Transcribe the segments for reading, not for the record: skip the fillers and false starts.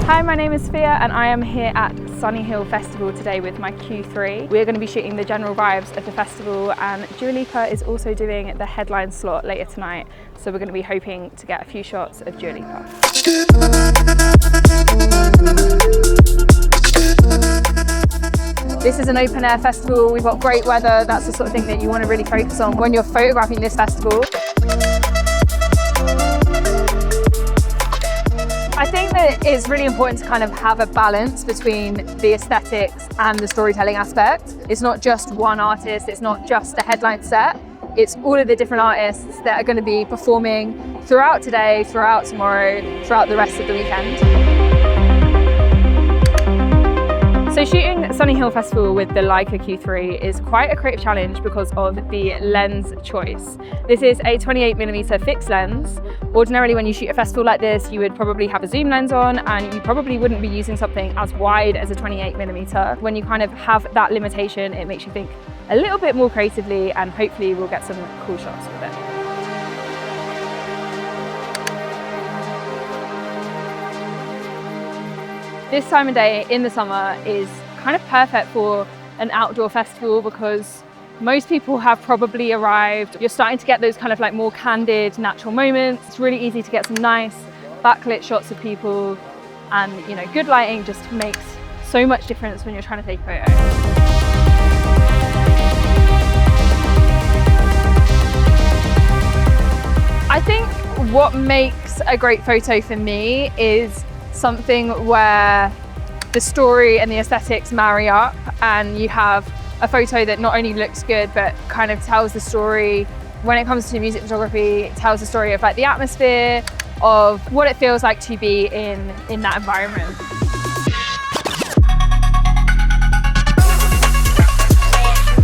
Hi, my name is Sophia and I am here at Sunny Hill Festival today with my Q3. We're going to be shooting the general vibes of the festival, and Dua Lipa is also doing the headline slot later tonight, so we're going to be hoping to get a few shots of Dua Lipa. This is an open air festival, we've got great weather, that's the sort of thing that you want to really focus on when you're photographing this festival. I think that it's really important to kind of have a balance between the aesthetics and the storytelling aspect. It's not just one artist, it's not just a headline set, it's all of the different artists that are going to be performing throughout today, throughout tomorrow, throughout the rest of the weekend. So shooting Sunny Hill Festival with the Leica Q3 is quite a creative challenge because of the lens choice. This is a 28mm fixed lens. Ordinarily when you shoot a festival like this, you would probably have a zoom lens on and you probably wouldn't be using something as wide as a 28mm. When you kind of have that limitation, it makes you think a little bit more creatively, and hopefully we'll get some cool shots with it. This time of day in the summer is kind of perfect for an outdoor festival because most people have probably arrived. You're starting to get those kind of like more candid, natural moments. It's really easy to get some nice backlit shots of people, and you know, good lighting just makes so much difference when you're trying to take a photo. I think what makes a great photo for me is something where the story and the aesthetics marry up, and you have a photo that not only looks good but kind of tells the story. When it comes to music photography, it tells the story of like the atmosphere, of what it feels like to be in that environment.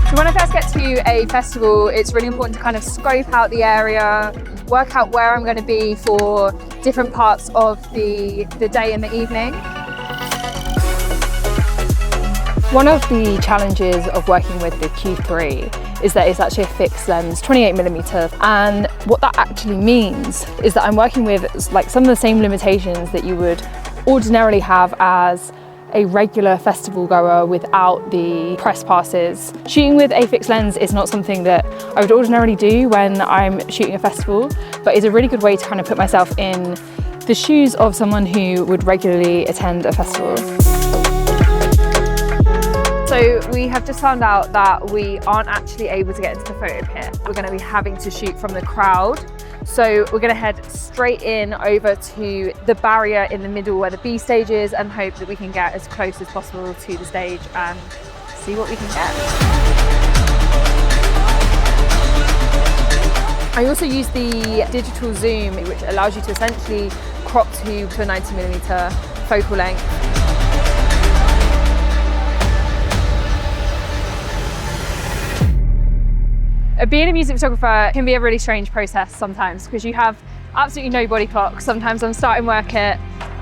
So when I first get to a festival, it's really important to kind of scope out the area, work out where I'm going to be for different parts of the day and the evening. One of the challenges of working with the Q3 is that it's actually a fixed lens, 28mm, and what that actually means is that I'm working with like some of the same limitations that you would ordinarily have as a regular festival goer without the press passes. Shooting with a fixed lens is not something that I would ordinarily do when I'm shooting a festival, but is a really good way to kind of put myself in the shoes of someone who would regularly attend a festival. So we have just found out that we aren't actually able to get into the photo pit. We're going to be having to shoot from the crowd. So we're going to head straight in over to the barrier in the middle where the B stage is, and hope that we can get as close as possible to the stage and see what we can get. I also use the digital zoom, which allows you to essentially crop to a 90mm focal length. Being a music photographer can be a really strange process sometimes because you have absolutely no body clock. Sometimes I'm starting work at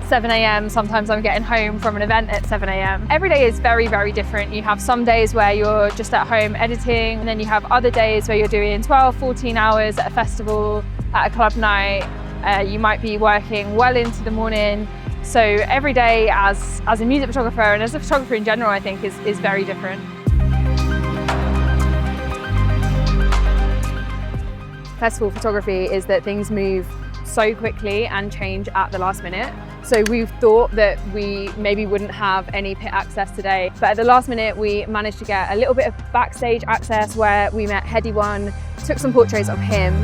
7 AM, sometimes I'm getting home from an event at 7 AM. Every day is very, very different. You have some days where you're just at home editing, and then you have other days where you're doing 12, 14 hours at a festival, at a club night. You might be working well into the morning. So every day as a music photographer and as a photographer in general, I think is very different. Festival photography is that things move so quickly and change at the last minute. So we've thought that we maybe wouldn't have any pit access today, but at the last minute we managed to get a little bit of backstage access where we met Heady One, took some portraits of him,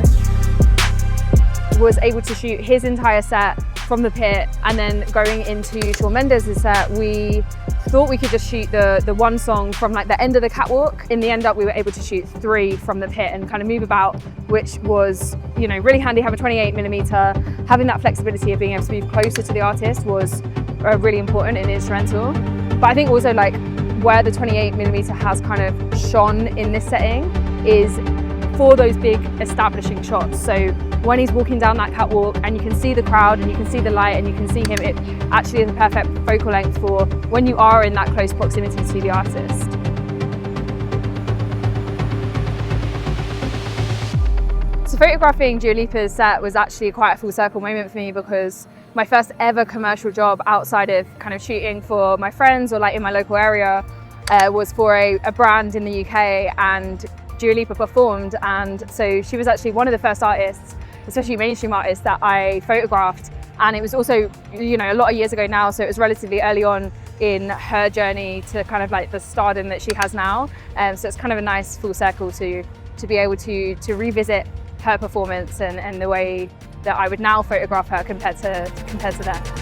was able to shoot his entire set from the pit, and then going into Shawn Mendes' set, we thought we could just shoot the one song from like the end of the catwalk. In the end up, we were able to shoot 3 from the pit and kind of move about, which was, you know, really handy. Having 28mm, having that flexibility of being able to move closer to the artist was really important and instrumental. But I think also like where the 28mm has kind of shone in this setting is for those big establishing shots. So when he's walking down that catwalk and you can see the crowd and you can see the light and you can see him, it actually is a perfect focal length for when you are in that close proximity to the artist. So photographing Dua Lipa's set was actually quite a full circle moment for me because my first ever commercial job outside of kind of shooting for my friends or like in my local area was for a brand in the UK, and Dua Lipa performed. And so she was actually one of the first artists, especially mainstream artists, that I photographed. And it was also, you know, a lot of years ago now, so it was relatively early on in her journey to kind of like the stardom that she has now. So it's kind of a nice full circle to be able to revisit her performance and the way that I would now photograph her compared to then.